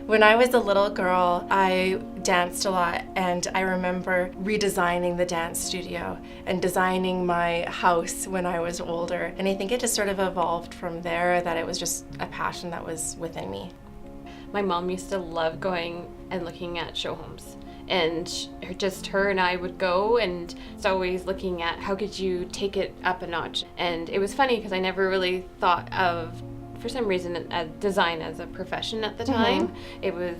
When I was a little girl, I danced a lot, and I remember redesigning the dance studio and designing my house when I was older. And I think it just sort of evolved from there, that it was just a passion that was within me. My mom used to love going and looking at show homes. And just her and I would go, and it's always looking at how could you take it up a notch. And it was funny because I never really thought of, for some reason, design as a profession at the time. It was,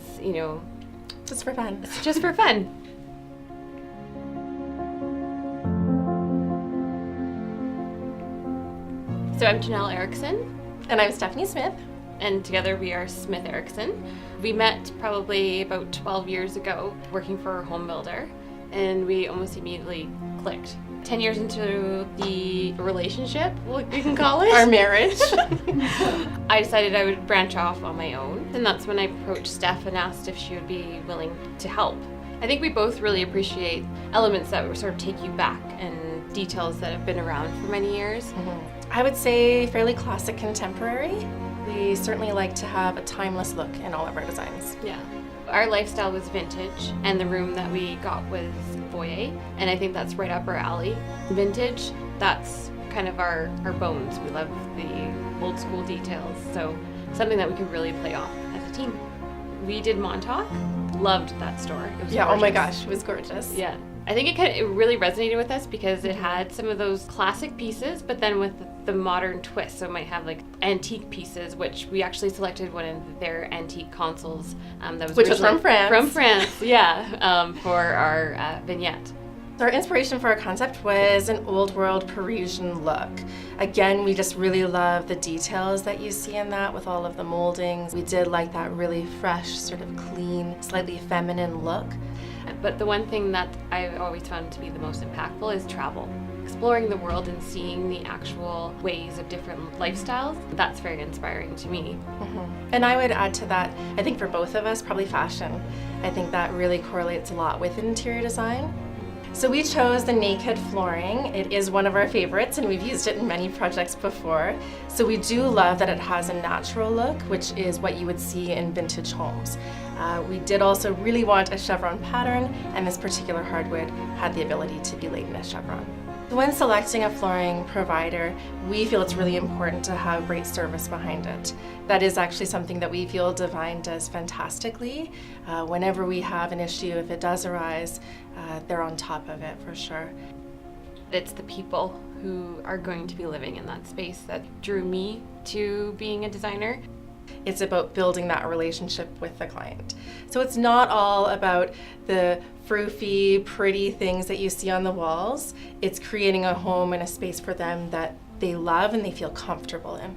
Just for fun. It's just for fun. So I'm Jenelle Erickson. And I'm Stephanie Smith. And together we are SmithErickson. We met probably about 12 years ago working for a home builder, and we almost immediately clicked. 10 years into the relationship, you can call it. Our marriage. I decided I would branch off on my own, and that's when I approached Steph and asked if she would be willing to help. I think we both really appreciate elements that sort of take you back and details that have been around for many years. I would say fairly classic contemporary. We certainly like to have a timeless look in all of our designs. Yeah. Our lifestyle was vintage, and the room that we got was foyer, and I think that's right up our alley. Vintage, that's kind of our bones. We love the old school details, so something that we could really play off as a team. We did Montauk, loved that store. It was gorgeous. Oh my gosh, it was gorgeous. Yeah. I think it really resonated with us because it had some of those classic pieces, but then with the modern twist. So it might have like antique pieces, which we actually selected one of their antique consoles that was which was from France. From France, yeah, for our vignette. Our inspiration for our concept was an old world Parisian look. Again, we just really love the details that you see in that with all of the moldings. We did like that really fresh, sort of clean, slightly feminine look. But the one thing that I've always found to be the most impactful is travel. Exploring the world and seeing the actual ways of different lifestyles, that's very inspiring to me. And I would add to that, I think for both of us, probably fashion. I think that really correlates a lot with interior design. So we chose the naked flooring. It is one of our favorites, and we've used it in many projects before. So we do love that it has a natural look, which is what you would see in vintage homes. We did also really want a chevron pattern, and this particular hardwood had the ability to be laid in a chevron. When selecting a flooring provider, we feel it's really important to have great service behind it. That is actually something that we feel Divine does fantastically. Whenever we have an issue, if it does arise, they're on top of it for sure. It's the people who are going to be living in that space that drew me to being a designer. It's about building that relationship with the client. So it's not all about the froofy, pretty things that you see on the walls. It's creating a home and a space for them that they love and they feel comfortable in.